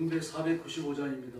신청곡인데 495장입니다.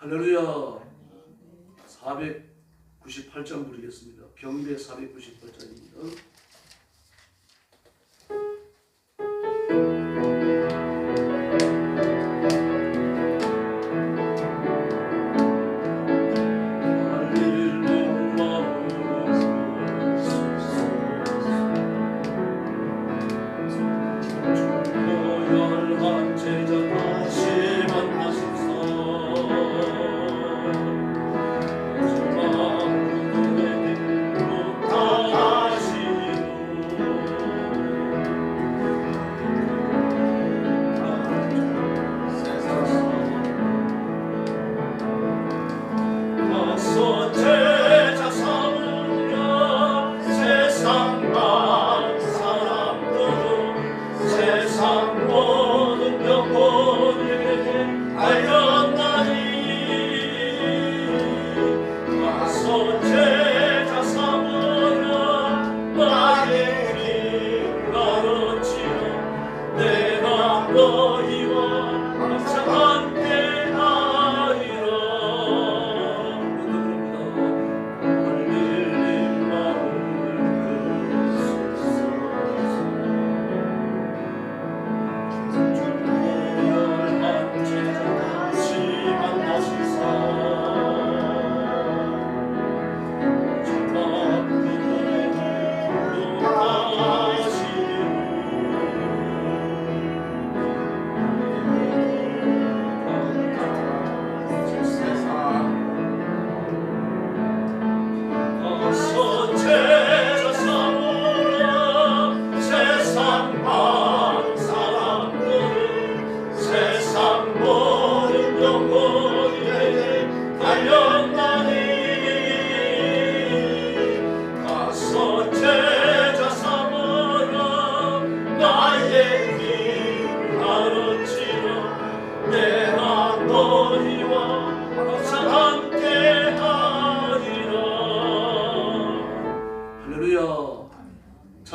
할렐루야. 498장 부르겠습니다. 경배 498장입니다.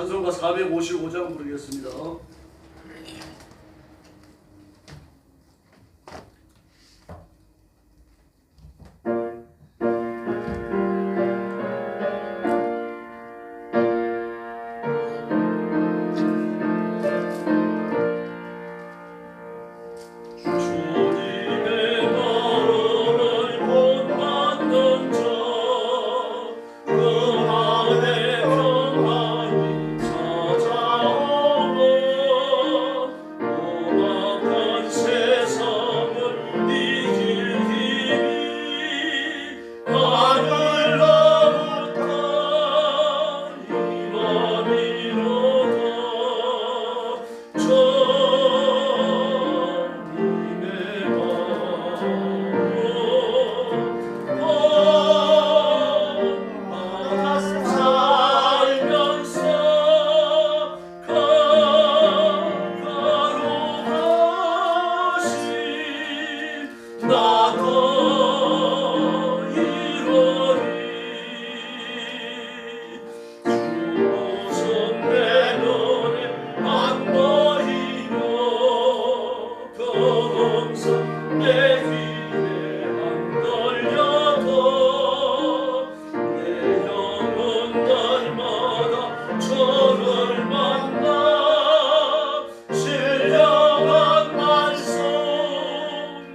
찬송가 455장 부르겠습니다.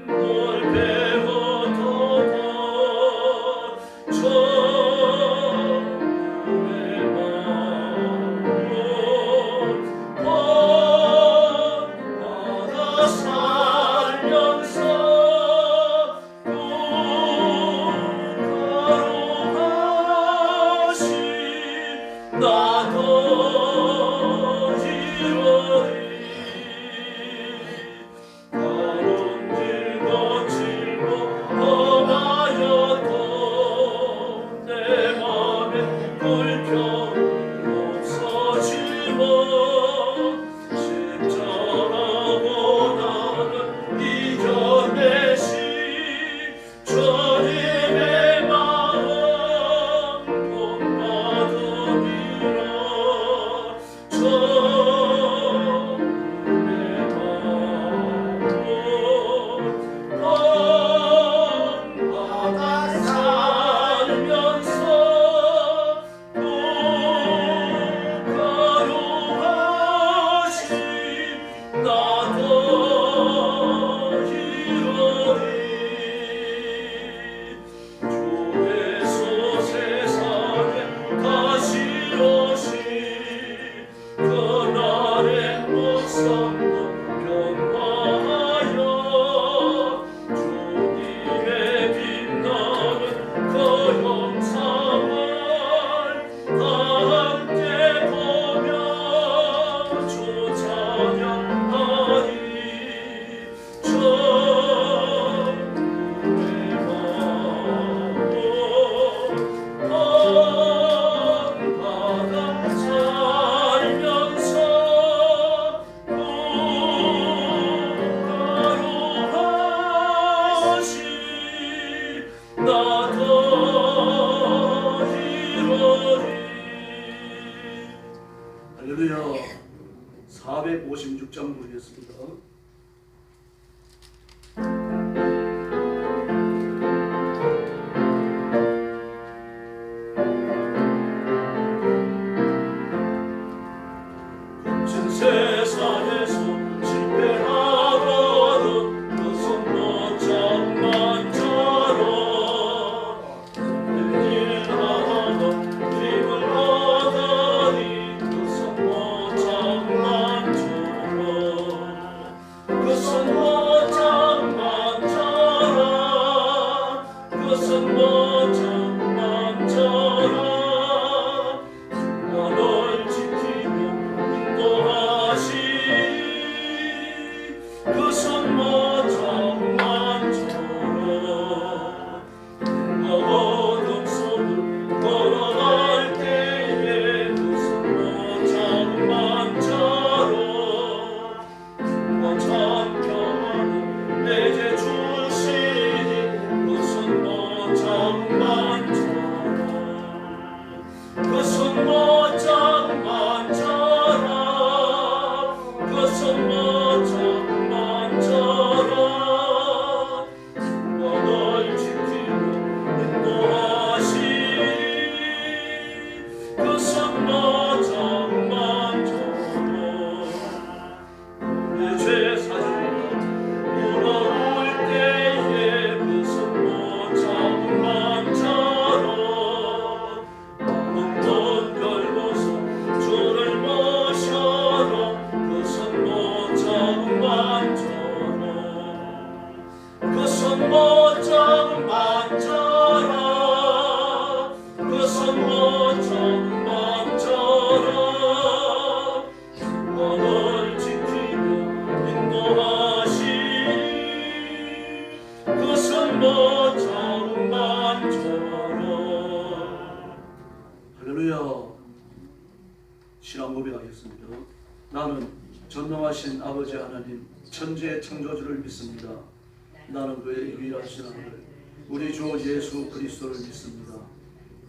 널 배워 부르겠습니다. 거친 세상에서 실패하거든 그 손모짝만 자라 일하던 힘을 얻으니 그 손모짝만 자라 그 손모짝만 자라 그 손모짝만 자라 널 지키며 인도하시 그 손모짝만 자라 어두운 손을 걸어갈 때에 그 손모짝만 자라 참 평안을 내게 주시니 그 손모짝만 자라 그 손모짝만 자라 그 손모짝만 자라 널 지키며 인도하시 그 손모짝만 자라 내 죄 사주가 돌아올 때에 그 손모짝만 자라 어떤 별로서 주를 모셔라 그 손모짝만 자라 그 손모짝만 자라 그 손모짝만 자라 널 지키며 인도하시 그 손모짝만 자라 할렐루야. 신앙 고백하겠습니다. 나는 전능하신 아버지 하나님 천지의 창조주를 믿습니다. 나는 그의 유일하신 아들 우리 주 예수 그리스도를 믿습니다.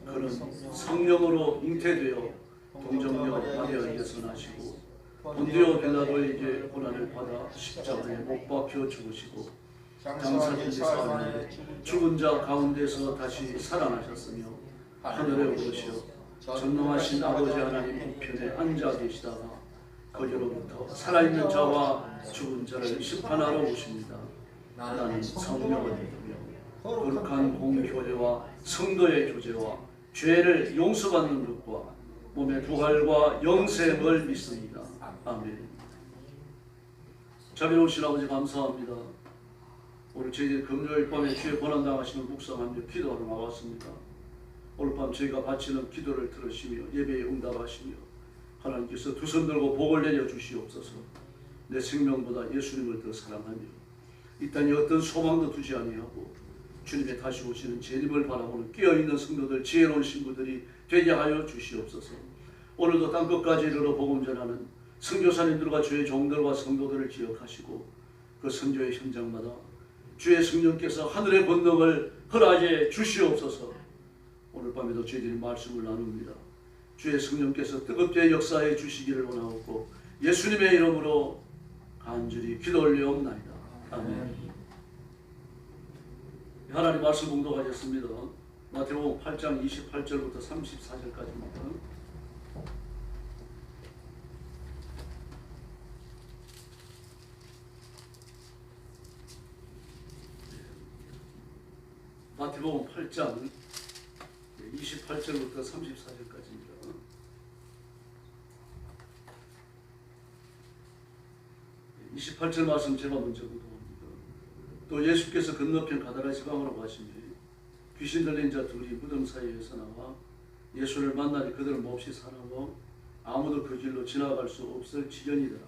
그는 성령으로 잉태되어 동정녀 마리아에게서 나시고 본디오 빌라도에게 고난을 받아 십자가에 못 박혀 죽으시고 장사된 지 사흘에 죽은 자 가운데서 다시 살아나셨으며 하늘에 오르시어 전능하신 아버지 하나님 우편에 앉아 계시다가 거기로부터 살아있는 자와 죽은 자를 심판하러 오십니다. 나는 성령을 믿으며 거룩한 공교회와 성도의 교제와 죄를 용서받는 것과 몸의 부활과 영생을 믿습니다. 아멘. 자비로우신 아버지 감사합니다. 오늘 저희들 금요일 밤에 주의 고난당하시는 묵상하며 기도하러 나왔습니다. 오늘 밤 저희가 바치는 기도를 들으시며 예배에 응답하시며 하나님께서 두 손 들고 복을 내려 주시옵소서. 내 생명보다 예수님을 더 사랑하며 이 땅에 어떤 소망도 두지 아니하고 주님의 다시 오시는 재림을 바라보는 깨어있는 성도들, 지혜로운 신부들이 되게 하여 주시옵소서. 오늘도 땅끝까지 이르러 복음 전하는 선교사님들과 주의 종들과 성도들을 기억하시고 그 선교의 현장마다 주의 성령께서 하늘의 권능을 허락해 주시옵소서. 오늘 밤에도 저희들이 말씀을 나눕니다. 주의 성령께서 뜨겁게 역사해 주시기를 원하옵고 예수님의 이름으로 간절히 기도 올려옵나이다. 아멘. 하나님 말씀 봉독하겠습니다. 마태복음 8장 28절부터 34절까지입니다. 마태복음 8장 28절부터 34절까지입니다. 28절 말씀 제가 먼저 봉독합니다. 또 예수께서 건너편 가다라 지방으로 가시니 귀신 들린 자 둘이 무덤 사이에서 나와 예수를 만나니 그들은 몹시 사랑하고 아무도 그 길로 지나갈 수 없을 지경이더라.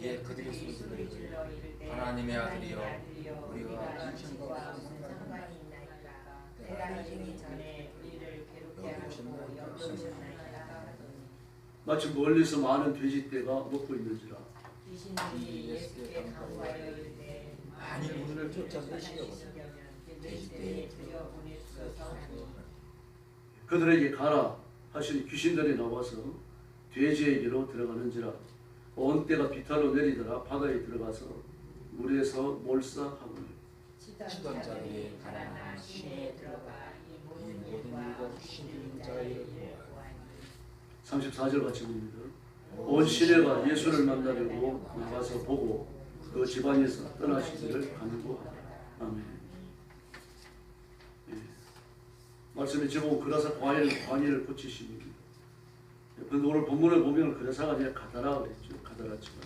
예, 그들이 소리질러 하나님의 아들이여 우리가 당신과 무슨 상관이 있나이까. 때가 이르기 전에 우리를 괴롭게 하고 여겨오셨나이까 하더니 마치 멀리서 많은 돼지떼가 먹고 있는지라. 귀신들이 예수께 간구하여 이르되 많이 우리를 쫓아내시려고 돼지떼에 들여보내소서 하니 그들에게 가라 하시니 귀신들이 나와서 돼지에게로 들어가는지라. 온 때가 비탈로 내리더라. 바다에 들어가서 물에서 몰사하고 치던 자들이 가난한 시내에 들어가 이 모든 일과 주신 자의 보아니. 34절 같이 봅니다. 온 시내가 예수를 만나려고 나가서 보고 그 집안에서 떠나시기를 간구하라. 아멘. 예. 말씀에 제목 그라사 광야를 고치십니다. 그런데 오늘 본문을 보면 그라사가 아니라 가다라 그랬죠. 가다라 지방.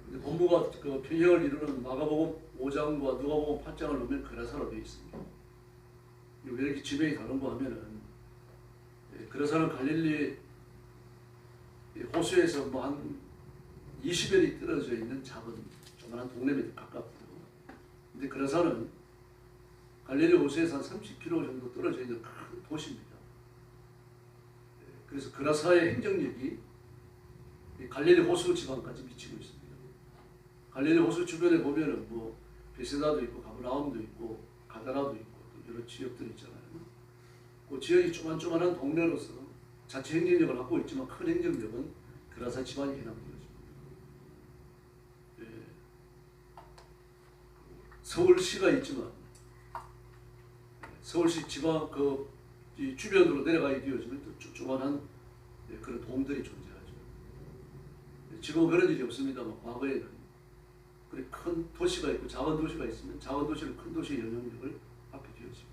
근데 본문가 그 평형을 이루는 마가복음 5장과 누가복음 8장을 보면 그라사로 되어 있습니다. 왜 이렇게 지명이 다른가 하면은 그라사는 갈릴리 호수에서 뭐 한 20여리 떨어져 있는 작은 조그만한 동네에 가깝고, 근데 그라사는 갈릴리 호수에서 한 30km 정도 떨어져 있는 큰 도시입니다. 그래서 그라사의 행정력이 갈릴리 호수 지방까지 미치고 있습니다. 갈릴리 호수 주변에 보면은 뭐 베세다도 있고 가브나움도 있고 가다라도 있고 또 여러 지역들이 있잖아요. 그 지역이 조만조만한 동네로서 자체 행정력을 갖고 있지만 큰 행정력은 그라사 지방에 해당되어집니다. 예. 서울시가 있지만 서울시 지방 이 주변으로 내려가게 되어지면 또 조그만한 그런 동들이 존재하죠. 지금은 그런 일이 없습니다만 과거에는 그래 큰 도시가 있고 작은 도시가 있으면 작은 도시는 큰 도시의 영향력을 받게 되어집니다.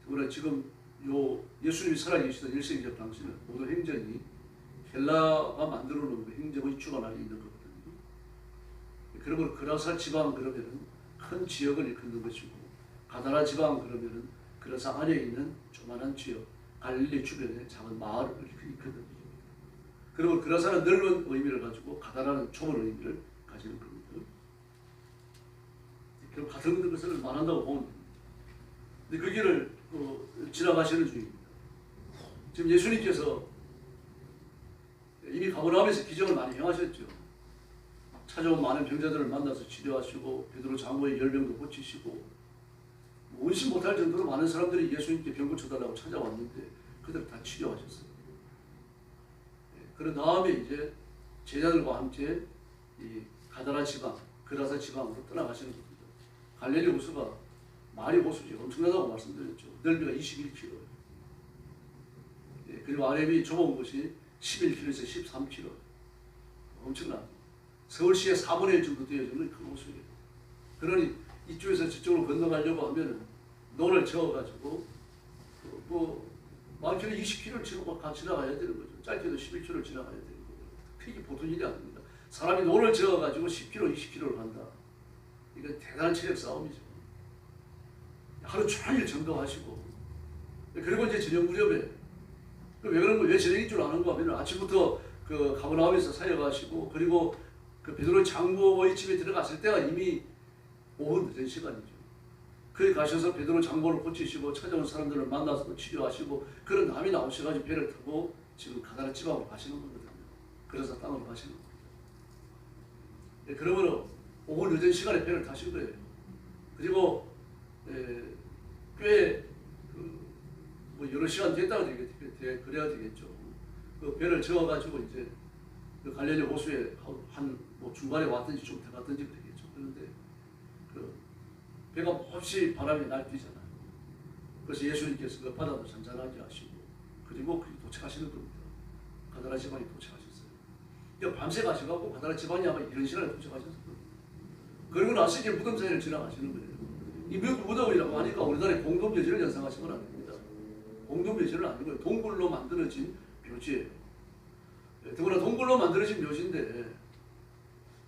그러나 지금 예수님이 살아계시던 1세기적 당시는 모든 행정이 헬라가 만들어 놓은 그 행정의 주관 아래 있는 거거든요. 그러면 그라사 지방 그러면은 큰 지역을 일컫는 것이고, 가다라 지방 그러면은 그라사 안에 있는 조그만한 지역, 갈릴리 주변의 작은 마을을 일컫는 것입니다. 그리고 그라사는 넓은 의미를 가지고 가다라는 좁은 의미를 가지는 겁니다. 결국 같은 것을 말한다고 보면 됩니다. 근데 그 길을 지나가시는 중입니다. 지금 예수님께서 이미 가버나움에서 기적을 많이 행하셨죠. 찾아온 많은 병자들을 만나서 치료하시고 베드로 장로의 열병도 고치시고 원시 못할 정도로 많은 사람들이 예수님께 병 고쳐달라고 찾아왔는데 그들 다 치료하셨어요. 그런 다음에 이제 제자들과 함께 이 가다라 지방, 그라사 지방으로 떠나가시는 겁니다. 갈릴리 호수가 말이 호수지 엄청나다고 말씀드렸죠. 넓이가 21km. 그리고 아래비 좁은 곳이 11km에서 13km. 엄청나. 서울시의 4분의 1 정도 되어지는 큰 호수예요. 그러니 이쪽에서 저쪽으로 건너가려고 하면은 노를 저어가지고 뭐 많게는 20km를 지나고 지나가야 되는 거죠. 짧게도 11km를 지나가야 되는 거죠. 그게 보통 일이 아닙니다. 사람이 노를 저어가지고 10km, 20km를 간다. 이건 대단한 체력 싸움이죠. 하루 종일 점검하시고, 그리고 이제 저녁 무렵에 왜 그런 거, 왜 저녁인 줄 아는 거 하면 아침부터 그 가버나움에서 사역하시고, 그리고 그 베드로 장로의 집에 들어갔을 때가 이미 오후 늦은 시간이죠. 거기 가셔서 베드로 장로를 고치시고 찾아온 사람들을 만나서 치료하시고, 그런 남이 나오셔가지고 배를 타고 지금 가다라 지방으로 가시는 거거든요. 그래서 땅으로 가시는 겁니다. 그러므로 오후 늦은 시간에 배를 타신 거예요. 그리고 꽤 뭐 여러 시간 됐다고 그래야 되겠죠. 그 배를 저어가지고 이제 그 갈릴리 호수에 뭐 중간에 왔든지 좀 들어갔든지 그러겠죠. 그런데 그 배가 몹시 바람이 날뛰잖아요. 그래서 예수님께서 그 바다도 잔잔하게 하시고, 그리고 거기 도착하시는 겁니다. 가다라 지방에 도착하셨어요. 그러니까 밤새 가셔가지고 가다라 지방이 아마 이런 시간에 도착하셨을 거예요. 그리고 나서 이제 무덤 사이를 지나가시는 거예요. 이 무덤이라고 하니까 우리나라의 공동묘지를 연상하시면 안 됩니다. 공동묘지는 아니고요. 동굴로 만들어진 묘지예요. 더구나 동굴로 만들어진 묘지인데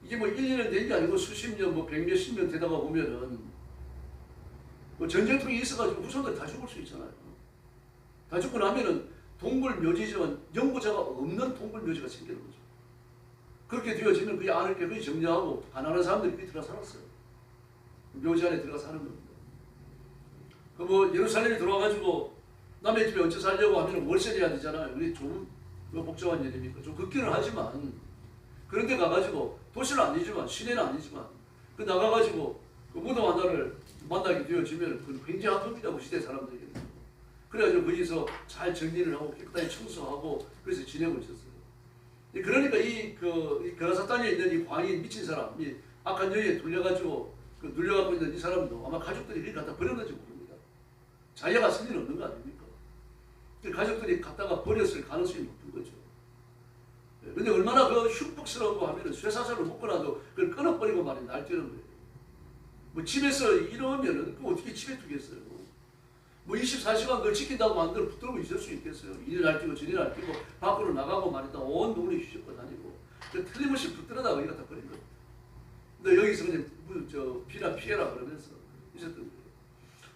이게 뭐 1, 2년 된 게 아니고 수십 년, 뭐 100몇십 년 되다가 보면은 뭐 전쟁통이 있어가지고 후손들 다 죽을 수 있잖아요. 다 죽고 나면은 동굴 묘지지만 연고자가 없는 동굴 묘지가 생기는 거죠. 그렇게 되어지면 그 안을 깨끗이 정리하고 가난한 사람들이 거기 들어가 살았어요. 묘지 안에 들어가 사는 겁니다. 그 뭐 예루살렘에 들어와가지고 남의 집에 얹혀 살려고 하면 월세 내야 되잖아요. 우리 좀 복잡한 일이니까 좀 극기는 하지만, 그런데 가가지고 도시는 아니지만 시내는 아니지만 그 나가가지고 그 무덤 하나를 만나게 되어지면 그건 굉장한 겁니다. 그 시대 사람들에게는. 그래가지고 거기서 잘 정리를 하고 깨끗하게 청소하고 그래서 지내고 있었어요. 그러니까 이 그라사탄에 있는 이 광인 미친 사람, 이 악한 여인에 눌려가지고 눌려갖고 있는 이 사람도 아마 가족들이 이렇게 갖다 버렸는지 모릅니다. 자기가 쓸 일 없는 거 아닙니까? 가족들이 갖다가 버렸을 가능성이 높은 거죠. 근데 얼마나 그 흉폭스러운 거 하면은 쇠사슬을 묶어놔도 그걸 끊어버리고 말이 날뛰는 거예요. 뭐 집에서 이러면은 그 어떻게 집에 두겠어요? 뭐 24시간 그걸 지킨다고 마음대로 붙들고 있을 수 있겠어요? 이리 날뛰고 저리 날뛰고 밖으로 나가고 말이다 온 동네 휘젓고 다니고 틀림없이 붙들어다가 여기 갖다 버린 겁니다. 근데 여기서 그냥 피나 피해라 그러면서 있었던 거예요.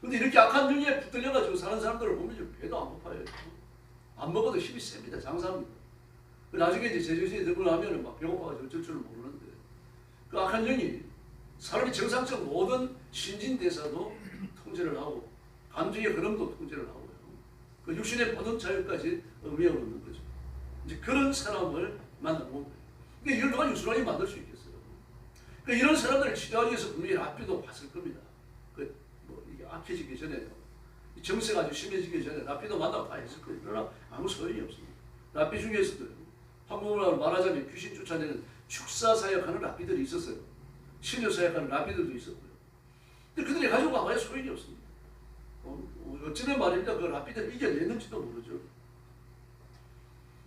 근데 이렇게 악한 중에 붙들려가지고 사는 사람들을 보면 배도 안 고파요. 안 먹어도 힘이 셉니다. 장사합니다. 나중에 이제 제정신이 들고 나면 막 배고파가지고 어쩔 줄을 모르는데 그 악한 영이 사람이 정상적 모든 신진대사도 통제를 하고 감정의 흐름도 통제를 하고요. 그 육신의 모든 자유까지 의미해 놓는 거죠. 이제 그런 사람을 만나본 거예요. 그러니까 이걸 누가 유순하게 만들 수 있겠어요? 그러니까 이런 사람들을 치료하기 위해서 분명히 라피도 봤을 겁니다. 이게 악해지기 전에 정세가 아주 심해지기 전에 라피도 만나고 다 했을 거예요. 그러나 아무 소용이 없습니다. 라피 중에서도 한국말로 말하자면 귀신 쫓아내는 축사 사역하는 라피들이 있었어요. 신료 사역하는 라피들도 있었고요. 근데 그들이 가지고 가봐야 소용이 없습니다. 어쩌면 말입니다. 그 라피들 이겨냈는지도 모르죠.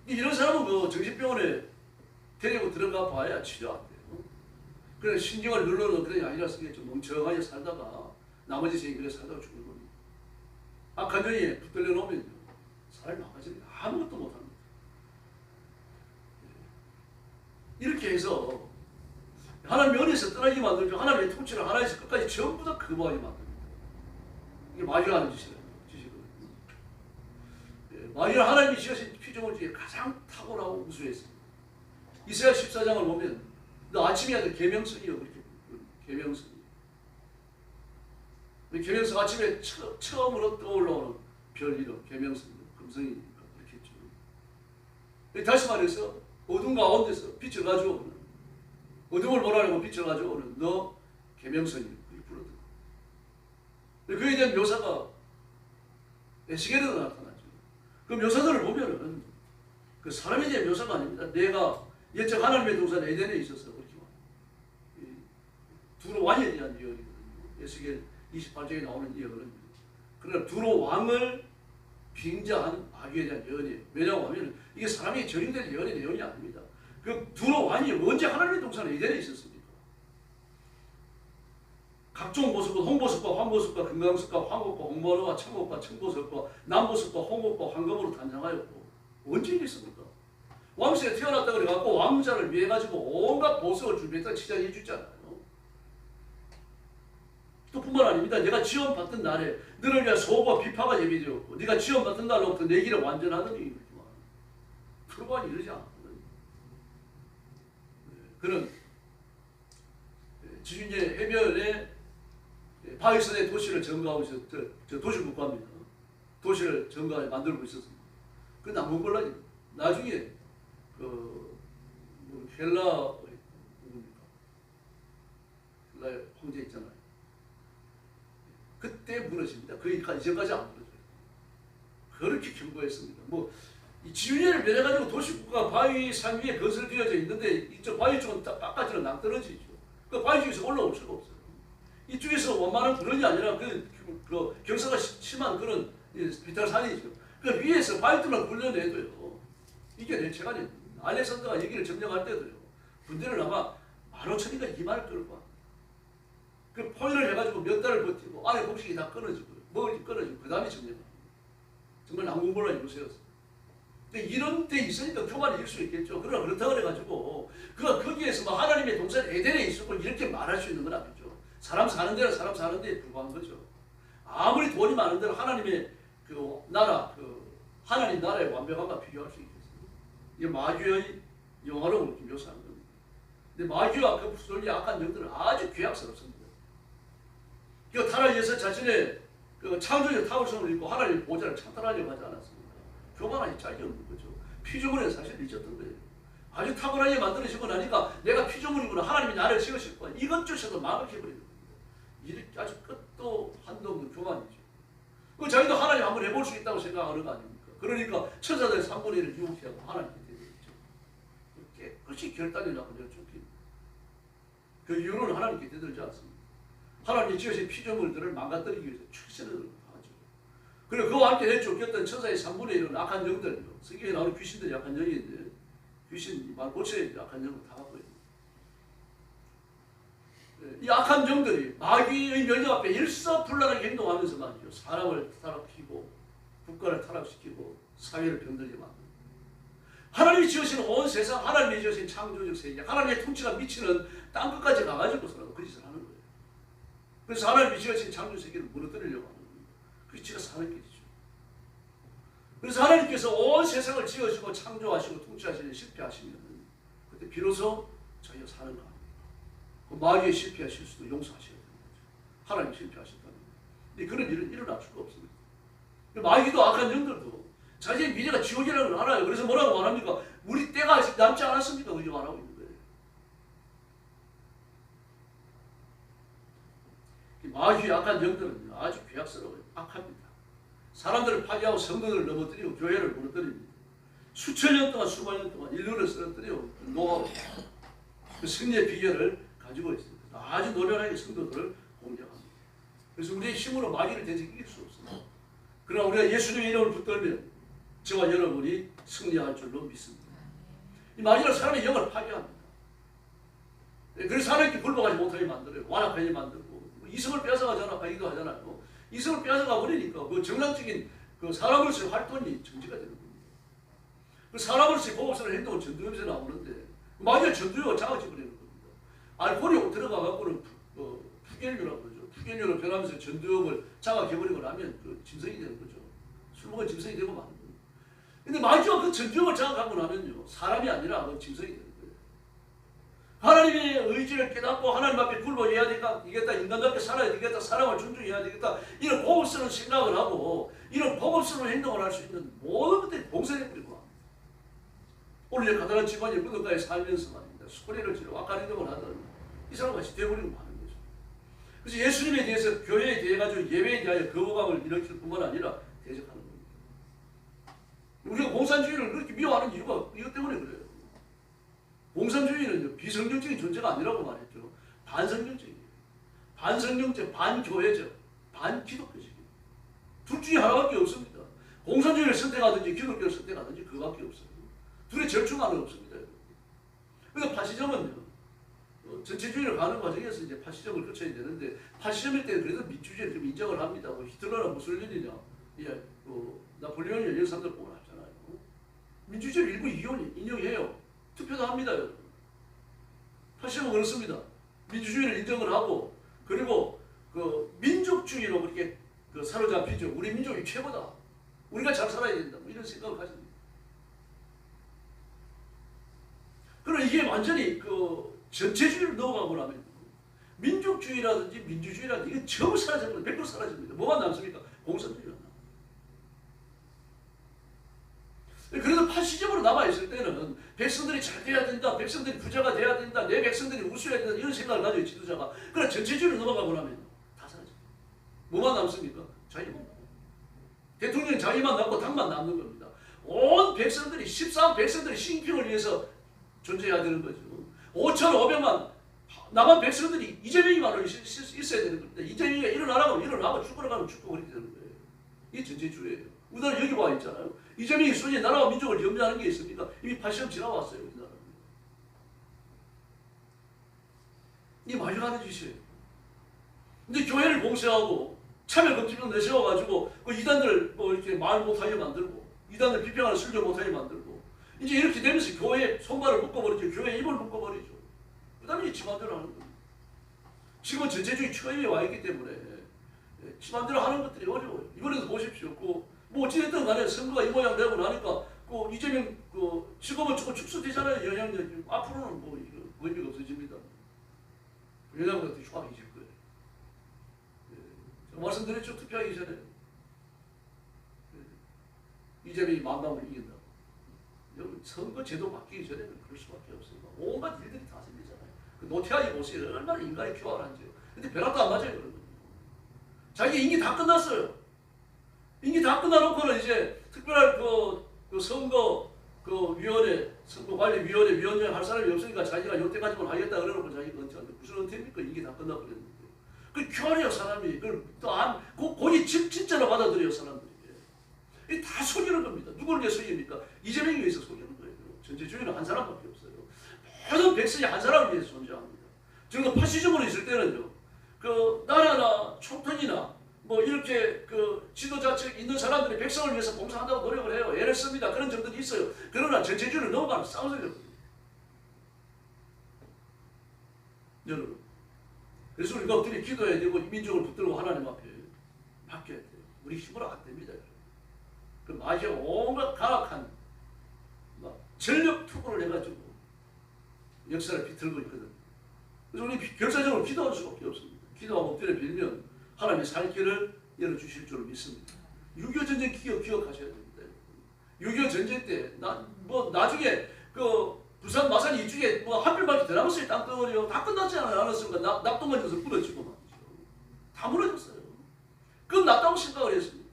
이런 사람은 그 정신병원에 데리고 들어가 봐야 치료 안 돼요. 그래 신경을 눌러놓은 그런 게 아니라서 좀 멍청하게 살다가 나머지 생이 그래 살다가 죽는 겁니다. 악한 영에 붙들려 놓으면 사람이 망가집니다. 아무것도 못합니다. 이렇게 해서 하나님의 은혜에서 떠나게 만들죠. 하나님의 통치를 하나에서 끝까지 전부 다 거부하게 만듭니다. 이게 마귀가 하는 짓이거든요. 마귀는 하나님이 지으신 피조물 중에 가장 탁월하고 우수했습니다. 이사야 14장을 보면 너 아침에 하는 계명성이요. 그렇게 계명성. 계명성 아침에 처음으로 떠올라오는 별 이름 계명성이요. 금성이니까 그렇게 했죠. 다시 말해서 어둠 가운데서 빛을 가져오는 어둠을 몰아내고 빛을 가져오는 너 계명성이요. 그렇게 부르더라고요. 그에 대한 묘사가 에스겔에도 나타나죠. 그 묘사들을 보면은 그 사람에 대한 묘사가 아닙니다. 내가 옛적 하나님의 동산 에덴에 있어서 그렇게 두로 왕에 대한 이야기거든요. 에스겔 28장에 나오는 이야기거든요. 그러나 두로 왕을 빙자한 마귀에 대한 예언이에요. 왜냐하면 이게 사람이 적용될 예언의 내용이 아닙니다. 그 두로 왕이 언제 하나님의 동산 에덴에 있었습니까? 각종 보석과 홍보석과 황보석과 금강석과 황옥과 홍보로와 청옥과 청보석과 남보석과 홍옥과 황금으로 단장하였고 언제 있습니까? 왕세가 태어났다 그래갖고 왕자를 위해 가지고 온갖 보석을 준비했다 치장해 주잖아요. 또 뿐만 아닙니다. 내가 지원받던 날에 너를 위한 소고와 비파가 예비되었고 네가 지원받던 날로부터 내 길을 완전하더니 이렇게만 프로반이 이러지 않거든요. 그는 지금 이제 해변에 바위선의 도시를 점거하고 있어서 저 도시국가입니다. 도시를 점거해 만들고 있었습니다. 그 남궁벌라니 나중에 헬라의 황제 있잖아요. 그때 무너집니다. 그 이전까지 안 무너져요. 그렇게 경고했습니다. 이 지윤회를 매려가지고 도시국가가 바위 산 위에 건설 되어져 있는데 이쪽 바위 쪽은 깎아지는 낭떠러지죠. 그 바위 쪽에서 올라올 수가 없어요. 이쪽에서 원만한 그런이 아니라 그 경사가 심한 그런 비탈산이죠. 그 위에서 바위들만 굴려내도요. 이게 내 체간이 알렉산더가 여기를 점령할 때도요. 군대를 아마 15,000인가 2만을 끌고 와. 그 포위를 해가지고 몇 달을 버티고 아래 곡식이 다 끊어지고요. 먹을 게 끊어지고 그 다음에 점령합니다. 정말 난공불란이 요새였어요. 근데 이런 데 있으니까 교만이 이길 수 있겠죠. 그러나 그렇다고 그래가지고 그가 거기에서 뭐 하나님의 동산 에덴에 있었고 이렇게 말할 수 있는 건 아니죠. 사람 사는 데는 사람 사는 데에 불과한 거죠. 아무리 돈이 많은 데는 하나님의 그 나라, 하나님 나라의 완벽함과 비교할 수 있겠어요. 이게 마귀의 영화로 그렇게 묘사한 겁니다. 근데 마귀와 그 부설리 악한 영들은 아주 괴악스럽습니다. 그 타락에서 자신의 그 창조적 탁월성을 잃고 하나님의 보좌를 창탈하려고 하지 않았습니까? 교만하기 짝이 없는 거죠. 피조물에 사실 잊었던 거예요. 아주 탁월하게 만들어지고 나니까 내가 피조물이구나 하나님이 나를 지으실 거야. 이것조차도 망각해버리는 겁니다. 이렇게 아주 끝도 한도 없는 교만이죠. 그 자기도 하나님 한번 해볼 수 있다고 생각하는 거 아닙니까? 그러니까 천사들 3분의 1을 유혹하고 하나님께 되겠죠. 그것이 결단이 나거든요. 그 이유는 하나님께 대들지 않습니다. 하나님이 지으신 피조물들을 망가뜨리기 위해서 최선을 다하죠. 그리고 그와 함께 내쫓겼던 천사의 3분의 1은 악한 영들이요. 성경에 나오는 귀신들이 약한 영인데 귀신 말 고쳐야 약한 영을 다 갖고 있는 이 악한 영들이 마귀의 명령 앞에 일사불란하게 행동하면서 말이죠. 사람을 타락시키고 국가를 타락시키고 사회를 병들게 만듭니다. 하나님이 지으신 온 세상, 하나님이 지으신 창조적 세계, 하나님의 통치가 미치는 땅끝까지 가가지고서라도 그 짓을 하는 거예요. 그래서 하나님이 지으신 창조 세계를 무너뜨리려고 하는 겁니다. 그게 지가 사는 길이죠. 그래서 하나님께서 온 세상을 지으시고 창조하시고 통치하시는 실패하시면 그때 비로소 자기가 사는 거 아닙니까? 그 마귀의 실패와 실수도 용서하셔야 되는 거죠. 하나님 실패하셨다는 거예요. 근데 그런 일은 일어날 수가 없습니다. 마귀도 악한 영들도 자기의 미래가 지옥이라는 걸 알아요. 그래서 뭐라고 말합니까? 우리 때가 아직 남지 않았습니까? 그렇게 말하고 있는 거예요. 마귀의 악한 영들은 아주 괴악스러워요. 악합니다. 사람들을 파괴하고 성도들을 넘어뜨리고 교회를 무너뜨립니다. 수천 년 동안 수만 년 동안 인류를 쓰러뜨리고 노하고 그 승리의 비결을 가지고 있습니다. 아주 노련하게 성도들을 공격합니다. 그래서 우리의 힘으로 마귀를 대적히 이길 수 없습니다. 그러나 우리가 예수님의 이름을 붙들면 저와 여러분이 승리할 줄로 믿습니다. 이 마귀는 사람의 영을 파괴합니다. 그래서 하나님께 굴복하지 못하게 만들어요. 완악하게 만들고 이성을 뺏어가잖아, 가기도 하잖아요. 이성을 뺏어가 버리니까 그 정상적인 그 사람으로서의 활동이 정지가 되는 겁니다. 그 사람으로서의 고급스러운 행동은 전두엽에서 나오는데 마귀가 전두엽을 작아져 버리는 겁니다. 알코올이 들어가 갖고는 푸겔류라고 그러죠. 푸겔류로 변하면서 전두엽을 작아져버리고 나면 그 짐승이 되는 거죠. 술 먹은 짐승이 되고 마는 거예요. 근데 마귀가 그 전두엽을 장악하고 나면요, 사람이 아니라 그 짐승이 되는 거예요. 하나님의 의지를 깨닫고 하나님 앞에 굴복해야 되겠다, 인간답게 살아야 되겠다, 사람을 존중해야 되겠다, 이런 고급스러운 생각을 하고 이런 고급스러운 행동을 할 수 있는 모든 것들이 봉쇄해버리고 합니다. 오늘 가난한 집안이 무덤가에 살면서 말입니다. 소리를 지르고 악한 행동을 하던 이 사람같이 되어버리고 마는 거죠. 그래서 예수님에 대해서, 교회에 대해 가지고 예배에 대하여 거부감을 일으킬 뿐만 아니라 대적하는 겁니다. 우리가 공산주의를 그렇게 미워하는 이유가 이것 때문에 그래요. 공산주의는 비성경적인 존재가 아니라고 말했죠. 반성경적이에요. 반성경적, 반교회적, 반기독교적이에요. 둘 중에 하나밖에 없습니다. 공산주의를 선택하든지 기독교를 선택하든지 그거밖에 없어요. 둘의 절충안은 없습니다. 그러니까 파시즘은요, 전체주의를 가는 과정에서 이제 파시즘을 거쳐야 되는데, 파시즘일 때는 그래도 민주주의를 좀 인정을 합니다. 히틀러나 무솔리니냐, 나폴레옹이 이런 사람들 보면 하잖아요. 민주주의를 일부 인용해요. 투표도 합니다. 여러분. 파시즘은 그렇습니다. 민주주의를 인정을 하고, 그리고 그 민족주의로 그렇게 사로잡히죠. 우리 민족이 최고다. 우리가 잘 살아야 된다. 뭐 이런 생각을 가집니다. 그러나 이게 완전히 전체주의를 넣어가고 나면 민족주의라든지 민주주의라든지 이게 전부 사라집니다. 100% 사라집니다. 뭐가 남습니까? 공산주의가 남습니다. 그래서 파시즘으로 남아있을 때는 백성들이 잘 돼야 된다, 백성들이 부자가 돼야 된다, 내 백성들이 우수해야 된다, 이런 생각을 가지고 지도자가. 그러나 전체주의로 넘어가고 나면 다 사라집니다. 뭐만 남습니까? 자기만. 대통령이 자기만 남고 당만 남는 겁니다. 온 백성들이, 14억 백성들이 신평을 위해서 존재해야 되는 거죠. 5,500만 남한 백성들이 이재명이만 있어야 되는 겁니다. 이재명이가 일어나라고 일어나고 죽으라고 죽고 그렇게 되는 거예요. 이게 전체주의예요. 우리나라 여기 와 있잖아요. 이재명이 순위 나라와 민족을 염려하는 게 있습니까? 이미 80년 지나왔어요. 우리나라는. 이게 말이 가는 짓이에요. 근데 교회를 봉쇄하고 차별금지령 내세워가지고 그 이단들 이렇게 말 못하게 만들고 이단을 비평하는 설교 못하게 만들고 이제 이렇게 되면서 교회에 손발을 묶어버리죠. 교회에 입을 묶어버리죠. 그 다음에 지 맘대로 하는 겁니다. 지금은 전체주의 처음에 와 있기 때문에 지 맘대로 하는 것들이 어려워요. 이번에도 보십시오. 뭐 어찌됐든 간에 선거가 이 모양 되고 나니까 이재명 지금은 조금 축소되잖아요. 영향력이. 앞으로는 뭐 의미가 없어집니다. 영향력도 흉악해질 거예요. 제가 말씀드렸죠. 투표하기 전에 이재명이 만방을 이긴다고. 여러분 선거 제도 바뀌기 전에는 그럴 수밖에 없습니다. 온갖 일들이 다 생기잖아요. 노태하이 보세요. 얼마나 인간이 교활한지요. 근데 벼락도 안 맞아요. 그러면. 자기 임기 다 끝났어요. 임기 다 끝나놓고는 이제 특별한 선거 그 위원회, 선거관리위원회 위원장 할 사람이 없으니까 자기가 요때까지만 하겠다 그래놓고 자기가 은퇴한다. 무슨 은퇴입니까? 이게 다 끝나버렸는데. 그 교활해요 사람이. 그걸 또 거기 진짜로 받아들여요 사람들이. 이게 다 속이는 겁니다. 누구를 위해 속입니까? 이재명이 위해서 속이는 거예요. 전체주의는 한 사람밖에 없어요. 모든 백성이 한 사람을 위해서 존재합니다. 저도 파시즘으로 있을 때는요. 그 나라나 총통이나 뭐 이렇게 그 지도자측 있는 사람들이 백성을 위해서 봉사한다고 노력을 해요. 애를 씁니다. 그런 점들이 있어요. 그러나 전체주의를 넘어가면 싸우는 겁니다. 여러분. 그래서 우리가 엎드려 기도해야 되고 민족을 붙들고 하나님 앞에 맡겨야 돼요. 우리 힘으로 안 됩니다. 그 마지막 온갖 가락한 전력 투구를 해가지고 역사를 비틀고 있거든. 그래서 우리 결사적으로 기도할 수밖에 없습니다. 기도하고 엎드려 빌면 하나님의 살 길을 열어주실 줄 믿습니다. 6.25 전쟁 기억하셔야 됩니다. 6.25 전쟁 때 나중에 그 부산 마산 이쪽에 뭐 한필밖에 더 남았어요. 땅덩어리요. 다 끝났지 않았습니까? 낙동강에서 부러지고 말이죠. 다 무너졌어요. 그건 낫다고 생각을 했습니다.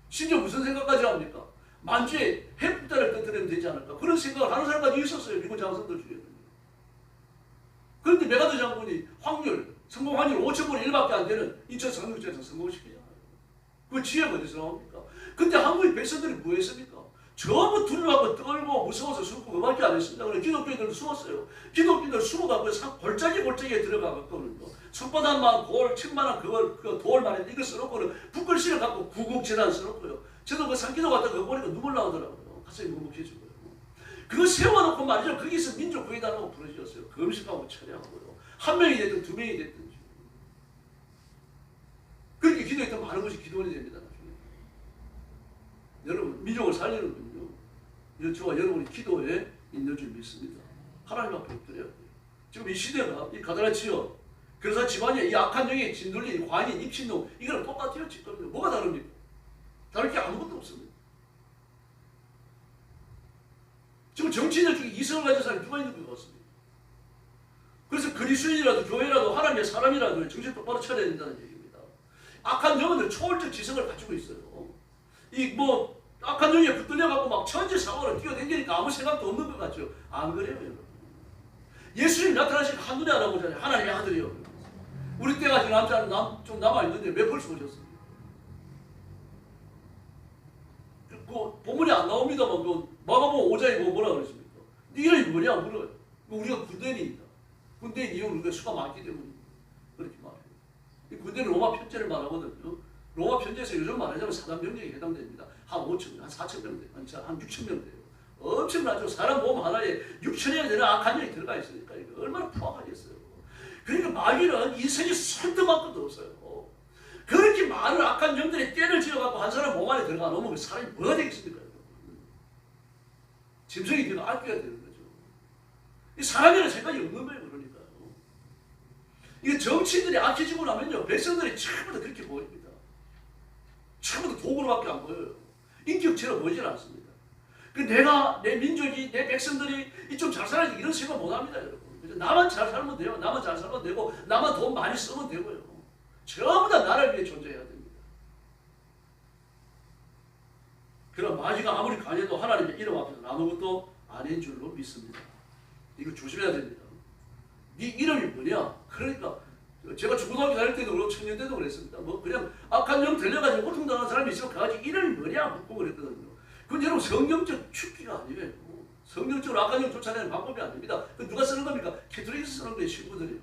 심지어 무슨 생각까지 합니까? 만주에 핵폭탄을 터뜨리면 되지 않을까? 그런 생각을 하는 사람까지 있었어요. 미군 장성들 중에는. 그런데 메가더 장군이 성공 확률 5,000분의 1밖에 안 되는 인천 상륙전에서 성공시키잖아요. 그 지혜가 어디서 나옵니까? 근데 한국의 백성들이 뭐 했습니까? 전부 두려워하고 떨고 무서워서 숨고 그밖에 안 했습니다. 그래서 기독교인들도 숨었어요. 기독교인들 숨어가고 골짜기에 들어가거든요. 손바닥만 천만원 그 돌만 했는데 이거 써놓고는 붓글씨를 갖고 구국재단 써놓고요. 저도 그 산기도 갔다 그거 보니까 눈물 나오더라고요. 가슴이 묵묵해지고요. 그거 세워놓고 말이죠. 거기서 민족 구해달라고 부르셨어요. 금식하고 철야하고요. 한 명이 됐든 두 명이 됐든. 그렇게 기도했던 많은 것이 기도원이 됩니다. 나중에. 여러분 민족을 살리는 분요. 저와 여러분이 기도에 있는 줄 믿습니다. 하나님 앞에 엎드려요. 지금 이 시대가 이 가나안 지역 그래서 집안에 이 악한 영의 진돌린 관인 입신놈 이거랑 똑같아요. 지금 뭐가 다릅니까? 다를 게 아무것도 없습니다. 지금 정치인들 중에 이성을 가진 사람이 누가 있는 것 같습니다. 그래서 그리스도인이라도 교회라도 하나님의 사람이라도 정신 똑바로 차려야 된다는 얘기입니다. 악한 영혼들 초월적 지성을 가지고 있어요. 악한 영에 붙들려갖고 막 천지사고를 뛰어댕기니까 아무 생각도 없는 것 같죠. 안 그래요, 여러분. 예수님 나타나시니까 한눈에 알아보잖아요. 하나님의 아들이요. 우리 때가 지금 좀 남아있는데 왜 벌써 오셨습니까? 본문이 안 나옵니다만 마가복음 5장에 뭐라 그랬습니까? 네 이름이 뭐냐 물어요. 우리가 군대인이다. 군대인 이유는 우리가 수가 많기 때문입니다. 그렇게 말해요. 이 군대는 로마 편제를 말하거든요. 로마 편제에서 요즘 말하자면 사단 병력에 해당됩니다. 한 5천, 한 4천 명 돼요. 한 6천 명 돼요. 엄청나죠. 사람 몸 하나에 6천여 되는 악한 영이 들어가 있으니까 이거 얼마나 포악하겠어요. 그러니까 마귀는 인생이 선뜻만 것도 없어요. 그렇게 많은 악한 영들의 떼를 지어갖고 한 사람 몸 안에 들어가 놓으면 그 사람이 뭐가 되겠습니까? 짐승이 되고 악귀가 되는 거죠. 이 사람이라는 생각이 없는 거예요. 그러니까요. 이게 정치인들이 악해지고 나면요. 백성들이 전부 다 그렇게 보입니다. 전부 다 도구로밖에 안 보여요. 인격체로 보이질 않습니다. 내 민족이, 내 백성들이 좀 잘 살아야지 이런 생각 못 합니다. 여러분. 나만 잘 살면 돼요. 나만 잘 살면 되고 나만 돈 많이 쓰면 되고요. 전부 다 나를 위해 존재해야 됩니다. 그럼 마귀가 아무리 강해도 하나님의 이름 앞에서 아무것도 아닌 줄로 믿습니다. 이거 조심해야 됩니다. 네 이름이 뭐냐? 그러니까 제가 중고등학교 다닐 때도 그렇고 청년 때도 그랬습니다. 그냥 악한 영 들려가지고 고통당하는 사람이 있으면 그 아직 이름이 뭐냐 묻고 그랬거든요. 그건 여러분 성경적 축기가 아니에요. 성경적으로 악한 영 쫓아내는 방법이 아닙니다. 그 누가 쓰는 겁니까? 캐톨릭에서 쓰는 거예요. 신부들이요.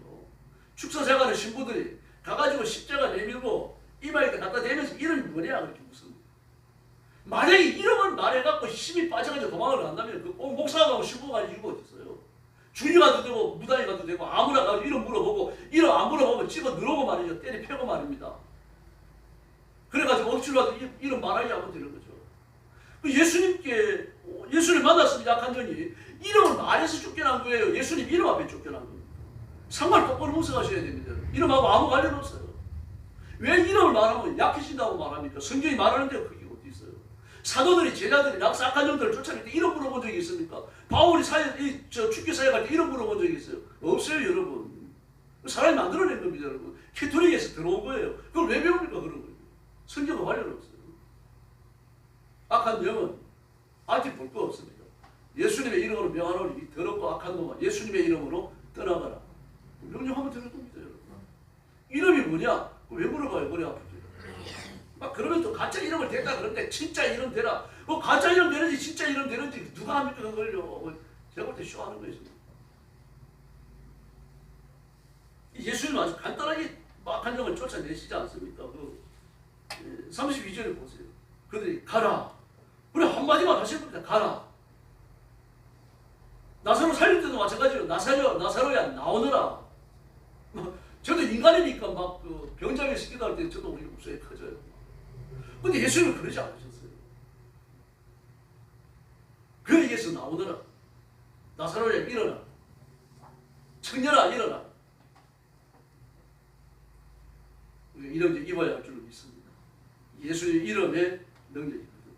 축사생활의 신부들이 가가지고 십자가 내밀고 이마에 갖다 대면서 이름이 뭐냐 그렇게 묻습니다. 만약에 이름을 말해갖고 힘이 빠져가지고 도망을 간다면 그 꼭 목사하고 신부가 갈 이유가 어딨어요? 주님 가도 되고 무당이 가도 되고 아무나 가도 이름 물어보고 이름 안 물어보면 집어 넣으고 말이죠. 때리 패고 말입니다. 그래가지고 억지로라도 이름 말하게 하면 되는 거죠. 예수님 만났습니다. 약한 전이 이름을 말해서 쫓겨난 거예요. 예수님 이름 앞에 쫓겨난 겁니다. 정말 똑바로 묵상하셔야 됩니다. 이름하고 아무 관련 없어요. 왜 이름을 말하면 약해진다고 말합니까? 성경이 말하는데 그게 어디 있어요? 사도들이 제자들이 악한 영들을 쫓아낼 때 이름 물어본 적이 있습니까? 바울이 축기 사역할 때 이름 물어본 적이 있어요? 없어요, 여러분. 사람이 만들어낸 겁니다, 여러분. 캐톨릭에서 들어온 거예요. 그걸 왜 배웁니까, 그런 거예요? 성경은 관련 없어요. 악한 영은 아직 볼 거 없습니다. 예수님의 이름으로 명하노니 이 더럽고 악한 놈아 예수님의 이름으로 떠나가라. 명령하면 되는 겁니다. 여러분. 이름이 뭐냐? 왜 물어봐요? 머리 아프죠. 막 그러면 또 가짜 이름을 댔다 그러는데 진짜 이름 대라. 뭐 가짜 이름 되는지 진짜 이름 되는지 누가 합니까 그걸요. 제가 볼 때 쇼하는 거예요. 예수님 아주 간단하게 악한 영을 쫓아내시지 않습니까? 그 32절을 보세요. 그들이 가라. 그래 한마디만 하실 겁니다. 가라. 나사로 살릴 때도 마찬가지로 나사로야 나오너라. 저도 인간이니까 막 그 병자에 시키다 할 때 저도 우리 목소리 커져요. 근데 예수님은 그러지 않으셨어요. 그에게서 나오너라. 나사로야 일어나. 청년아 일어나. 이런 게 입어야 할 줄로 믿습니다. 예수의 이름에 능력이 있거든요.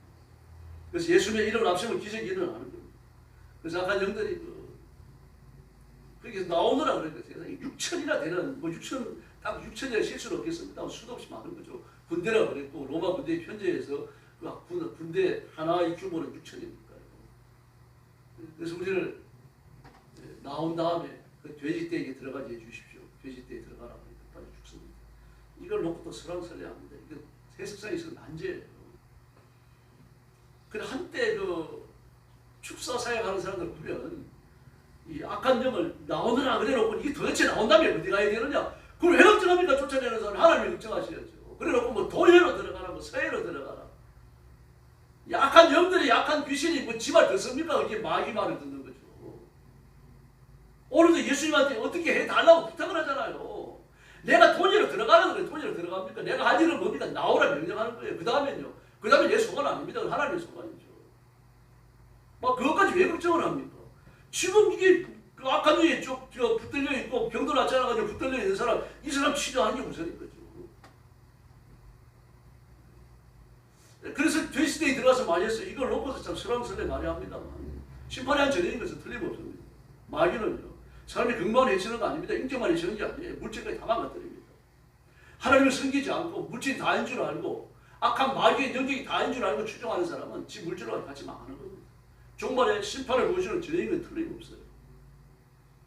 그래서 예수님의 이름을 앞세우면 기적이 일어나는 겁니다. 그래서 악한 영들이 거기서 나오느라 그러니까 세상에 6천이나 되는 뭐 6천 딱 6천이라 실수는 없겠습니다. 수도 없이 많은 거죠. 군대라 그랬고 로마 군대 현재에서 그 군대 하나의 규모는 6천이니까요. 그래서 우리를 나온 다음에 그 돼지떼에게 들어가게 해주십시오. 돼지떼에 들어가라 그러니까 빨리 죽습니다. 이걸 놓고 또 설왕설래합니다. 이거 세상에 있어서 난제예요. 근데 한때 그 축사 사역하는 사람들 보면 이 악한 영을 나오느라 그래놓고 이게 도대체 나온다면 어디 가야 되느냐? 그걸 왜 걱정합니까? 쫓아내는 사람 하나님이 걱정하셔야죠. 그래놓고 뭐 도예로 들어가라, 뭐 서예로 들어가라. 이 악한 영들이 약한 귀신이 뭐 지 말 듣습니까? 이렇게 마귀 말을 듣는 거죠. 오늘도 예수님한테 어떻게 해달라고 부탁을 하잖아요. 내가 돈으로 들어가는 거예요. 돈으로 들어갑니까? 내가 할 일은 뭡니까? 나오라 명령하는 거예요. 그 다음에 내 소관 아닙니다. 하나님의 소관이죠. 막 그것까지 왜 걱정을 합니까? 지금 이게 그 악한 영이 쭉 붙들려 있고 병들 났잖아가지고 붙들려 있는 사람, 이 사람 치료하는 게 우선인 거죠. 그래서 돼지떼에 들어가서 많이 했어요. 이걸 놓고서 참 설왕설래 많이 합니다만 심판이 한 전형인 것은 틀림없습니다. 마귀는요, 사람이 건강을 해치는 거 아닙니다. 인격만 해치는 게 아니에요. 물질까지 다 망가뜨립니다. 하나님을 섬기지 않고 물질이 다인 줄 알고 악한 마귀의 능력이 다인 줄 알고 추종하는 사람은 지 물질과 같이 망하는 겁니다. 종말에 심판을 보시는 전형인 건 틀림없어요.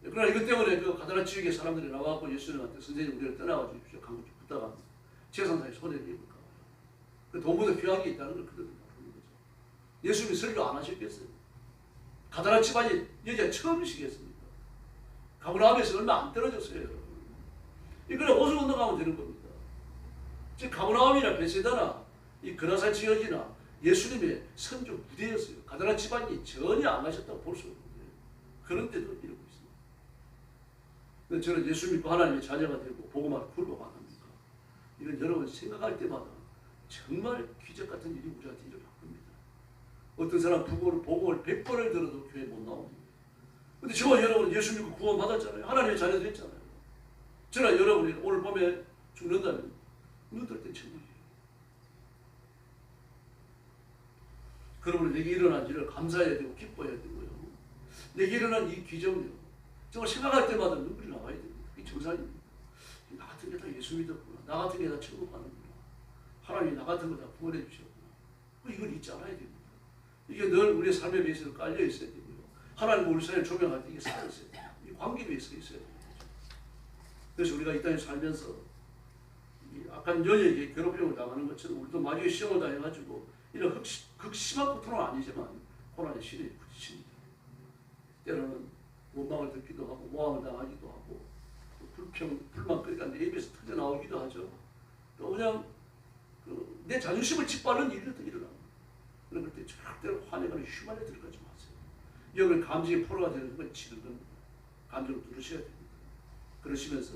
그러나 이것 때문에 그 가다라 지역의 사람들이 나와서 예수님한테 선생님 우리를 떠나가 주십시오. 강국히 부탁합니다. 재산상의 손해를 입을까 봐요. 그 돈보다 귀한 게 있다는 걸 그들은 모르는 거죠. 예수님이 설교 안 하셨겠어요? 가다라 집안이 여자 처음이시겠습니까? 가브라함에서 얼마 안 떨어졌어요, 여러분. 이거는 오수 건너가면 되는 겁니다. 즉 가브라함이나 베세다나 이 그라사 지역이나 예수님의 선조 무대였어요. 가다라 집안이 전혀 안 하셨다고 볼 수 없는데 그런데도 이러고 있습니다. 근데 저는 예수 믿고 하나님의 자녀가 되고 복음을 굴복 안 합니까? 이건 여러분 생각할 때마다 정말 기적 같은 일이 우리한테 일어날 겁니다. 어떤 사람 복음을 100번을 들어도 교회 못 나옵니다. 근데 저와 여러분은 예수 믿고 구원 받았잖아요. 하나님의 자녀 됐잖아요. 저나 여러분이 오늘 밤에 죽는다면 눈 뜰 때 천국이에요. 그러므로 내게 일어난 일을 감사해야 되고 기뻐해야 되고요. 내게 일어난 이 기적을요, 정말 생각할 때마다 눈물이 나와야 됩니다. 이게 정상입니다. 나 같은 게 다 예수 믿었구나. 나 같은 게 다 천국 가는구나. 하나님이 나 같은 거 다 구원해 주셨구나. 이걸 잊지 않아야 됩니다. 이게 늘 우리의 삶의 베이스로 깔려 있어야 되고요. 하나님 우리 사회를 조명할 때 이게 살아있어야 돼요. 이 관계 베이스가 있어야 됩니다. 그래서 우리가 이 땅에 살면서 이 악한 연예계 괴롭힘을 당하는 것처럼 우리도 마귀의 시험을 당해가지고 이런 극심한 고통은 아니지만 고난의 시련에 부딪힙니다. 때로는 원망을 듣기도 하고 모함을 당하기도 하고 불만거리가 내 입에서 터져나오기도 하죠. 또 그냥 내 자존심을 짓밟는 일도 일어납니다. 그럴 때 절대로 화내거나 휘말려 들어가지 마세요. 여러분 감정의 포로가 되는 건 치는 겁니다. 감정을 누르셔야 됩니다. 그러시면서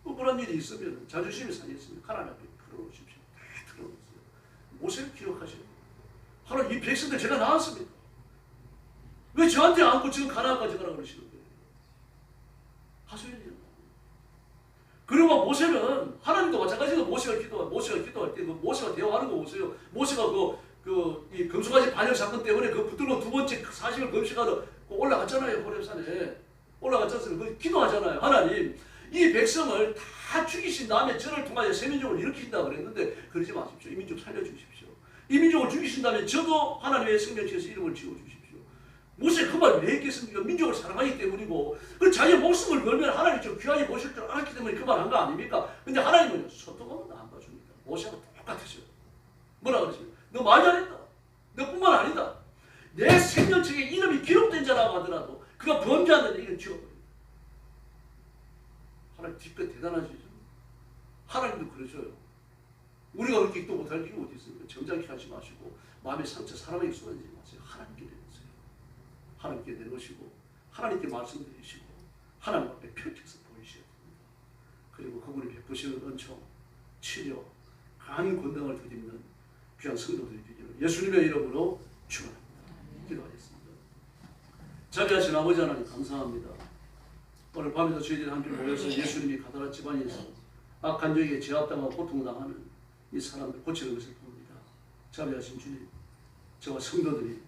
억울한 일이 있으면 자존심이 상했으면 하나님 앞에 털어놓으십시오. 다 털어놓으세요. 모세를 기억하셔야 돼요. 하나님 이 백성들 제가 낳았습니다. 왜 저한테 안고 지금 가나안까지 가라 그러시는 거예요? 하소연이요. 그리고 모세는 하나님도 마찬가지로 모세가 기도할 때 모세가 대화하는 거 보세요. 모세가 이 금송아지 반역 사건 때문에 그 붙들고 두 번째 40일 금식하러 올라갔잖아요. 호렙산에 올라갔지 않습니까? 기도하잖아요. 하나님 이 백성을 다 죽이신 다음에 저를 통하여 새 민족을 일으키신다고 그랬는데 그러지 마십시오. 이 민족 살려주십시오. 이 민족을 죽이신 다음에 저도 하나님의 생명체에서 이름을 지어주십시오. 모세 그 말 왜 했겠습니까? 민족을 사랑하기 때문이고 그 자기의 목숨을 걸면 하나님 좀 귀하게 보실 줄 알았기 때문에 그 말 한 거 아닙니까? 근데 하나님은 소통하면 안 봐줍니다. 모세하고 똑같으셔. 뭐라 그러십니까? 너 말 잘했다. 너뿐만 아니다. 내 생명책에 이름이 기록된 자라고 하더라도 그가 범죄하는데 이건 지워버립니다. 하나님 뒤끝 대단하시죠? 하나님도 그러셔요. 우리가 그렇게 또 못할 일이 어디 있습니까? 점잖게 하지 마시고 마음의 상처 사람에게 쏟아지지 마세요. 하나님께 내놓으세요. 하나님께 내놓으시고 하나님께 말씀드리시고 하나님 앞에 펼쳐서 보이셔야 됩니다. 그리고 그분이 베푸시는 은총, 치료, 강한 권능을 드리는 귀한 성도들이 되기를 예수님의 이름으로 축원합니다. 기도하겠습니다. 자비하신 아버지 하나님 감사합니다. 오늘 밤에도 저희들이 함께 모여서 예수님이 가다라 집안에서 악한 영에 제압당하고 고통당하는 이 사람들 고치는 것을 봅니다. 자비하신 주님, 저와 성도들이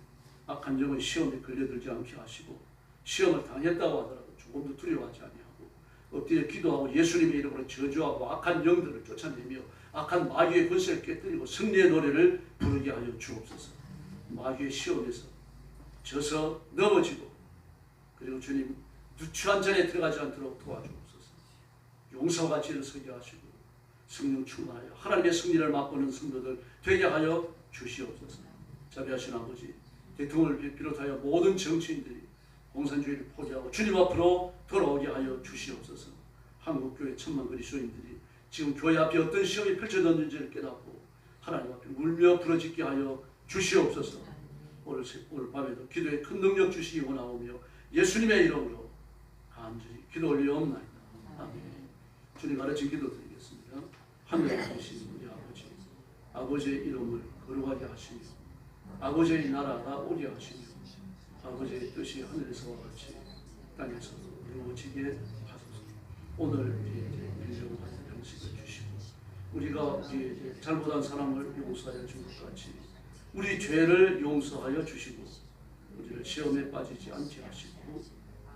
악한 영의 시험에 걸려들지 않게 하시고 시험을 당했다고 하더라도 조금도 두려워하지 아니하고 엎드려 기도하고 예수님의 이름으로 저주하고 악한 영들을 쫓아내며 악한 마귀의 권세를 깨뜨리고 승리의 노래를 부르게 하여 주옵소서. 마귀의 시험에서 져서 넘어지고 그리고 주님 누추한 전에 들어가지 않도록 도와주옵소서. 용서와 지혜를 서게 하시고 성령 충만하여 하나님의 승리를 맛보는 성도들 되게 하여 주시옵소서. 자비하신 아버지, 대통령을 비롯하여 모든 정치인들이 공산주의를 포기하고 주님 앞으로 돌아오게 하여 주시옵소서. 한국교회 천만 그리스도인들이 지금 교회 앞에 어떤 시험이 펼쳐졌는지를 깨닫고 하나님 앞에 울며 부르짖게 하여 주시옵소서. 오늘 밤에도 기도에 큰 능력 주시기 원하오며 예수님의 이름으로 간절히 기도 올리옵나이다. 아멘. 주님 가르친 기도 드리겠습니다. 하늘에 계신 우리 아버지, 아버지의 이름을 거룩하게 하시며 아버지의 나라가 오게 하시며 아버지의 뜻이 하늘에서와 같이 땅에서도 이루어지게 하소서. 오늘 우리에게 일용할 양식을 주시고 우리가 우리에게 잘못한 사람을 용서하여 준 것 같이 우리 죄를 용서하여 주시고 우리를 시험에 빠지지 않게 하시고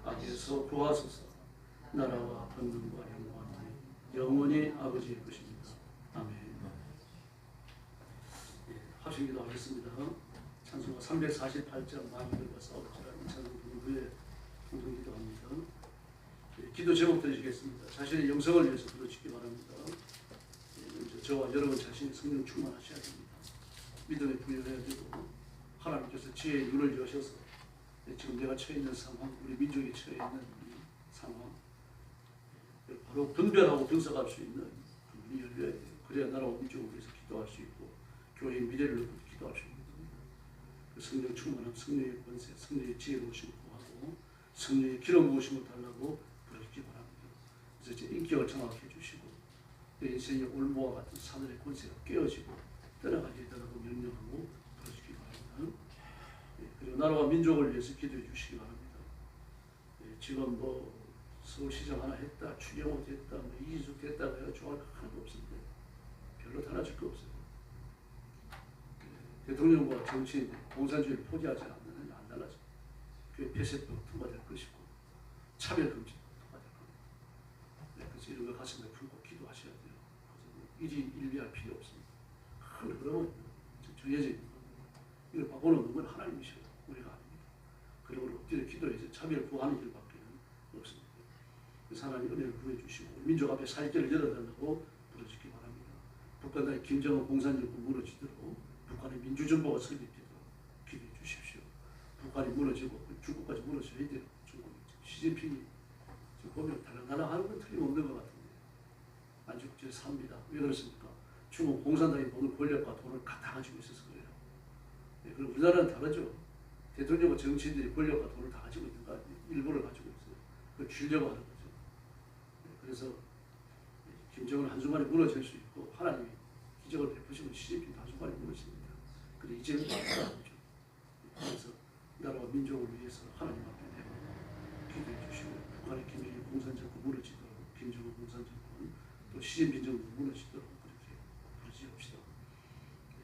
악에서 구하소서. 나라와 권능과 영광이 영원히 아버지의 것입니다. 아멘. 합심기도 하겠습니다. 찬송가 348장 마귀들과 싸울지라는 찬송 부른 후에 공동기도합니다. 기도 제목 드리시겠습니다. 자신의 영성을 위해서 부르시기 바랍니다. 저와 여러분 자신이 성령 충만하셔야 됩니다. 믿음에 부여해야 되고 하나님께서 지혜의 눈을 여셔서 지금 내가 처해 있는 상황, 우리 민족이 처해 있는 이 상황 바로 분별하고 분석할 수 있는 눈이 열려야 돼요. 그래야 나라와 민족을 위해서 기도할 수 있고 교회의 미래를 놓고 기도할 수 있는 겁니다. 그 성령 충만한 성령의 권세, 성령의 지혜로우심을 구하고 성령의 기름 부으심을 달라고 부르시기 바랍니다. 그래서 제 인격을 정확히 해주시고 내 인생의 올무와 같은 사들의 권세가 깨어지고 떠나가게 되라고 명령하고 부르시기 바랍니다. 그리고 나라와 민족을 위해서 기도해 주시기 바랍니다. 지금 뭐 서울시장 하나 했다, 추경호 됐다, 뭐 이준석 됐다 해서 좋아할 거 하나도 없습니다. 별로 달라질 거 없어요. 대통령과 정치인들이 공산주의를 포기하지 않는 안 달라져. 교회 폐쇄법 통과될 것이고 차별금지도 통과될 겁니다. 그래서 이런 거 가슴에 품고 기도하셔야 돼요. 일이 일비할 필요 없습니다. 그러면 정해져 있는 겁니다. 이걸 바꿔놓는 건 하나님이셔요. 우리가 아닙니다. 그리고 엎드려 기도해서 차별을 구하는 일밖에 없습니다. 그래서 하나님 은혜를 구해주시고 민족 앞에 살길을 열어달라고 부르시기 바랍니다. 북한의 김정은 공산정권 무너지도록 북한의 민주정부가 설립되도록 기도해 주십시오. 북한이 무너지고 중국까지 무너져야 돼요. 중국 시진핑이 지금 보면 달랑달랑 하는 건 틀림없는 것 같은데 안중국제 삽니다. 왜 그렇습니까? 중국 공산당이 모든 권력과 돈을 다 가지고 있어서 그래요. 그리고 우리나라는 다르죠. 대통령과 정치인들이 권력과 돈을 다 가지고 있는 거 아니에요. 일부를 가지고 있어요. 그걸 주려고 하는 거죠. 그래서 김정은 한순간에 무너질 수 있고 하나님이 기적을 베푸시면 시진핑도 한순간에 무너집니다. 그런데 이제는 말하죠. 그래서 나라와 민족을 위해서 하나님 앞에 내가 기도해 주시고 북한의 김정일 공산정권 무너지도록 김정은 공산정권 또 시진핑 정부 무너지도록 그렇게 부르짖읍시다.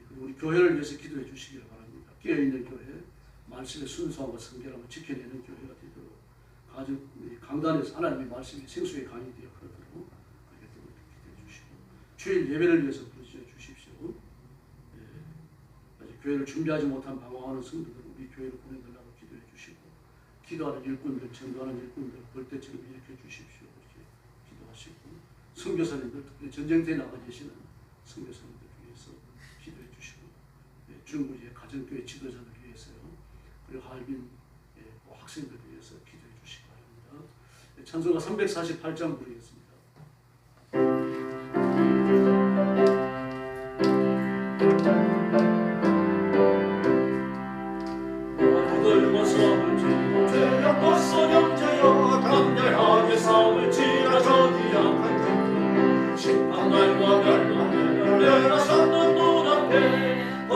그리고 우리 교회를 위해서 기도해 주시길 바랍니다. 깨어있는 교회, 말씀의 순수함과 성결함을 지켜내는 교회가 되도록 아주 강단에서 하나님의 말씀이 생수의 강이 되어 흐르도록 그렇게 기도해 주시고 주일 예배를 위해서 부르짖어 주십시오. 아직 교회를 준비하지 못한 방황하는 성도들 우리 교회로 보내달라고 기도해 주시고 기도하는 일꾼들, 전도하는 일꾼들 벌떼처럼 일으켜 주십시오. 이렇게 기도하시고 선교사님들, 특히 전쟁터에 나가 계시는 선교사님들 위해서 기도해 주시고 중부의 가정교회 지도자들 위해서요. 그리고 하얼빈 학생들 위해서 기도해 주시기 바랍니다. 찬송가 348장 부르겠습니다. 마루들과 싸움을 지어 죄악 벗어 영제여 담대하게 싸움을 지어 저기 약한 자 심판날과 멸망을 내라 삼는 눈앞에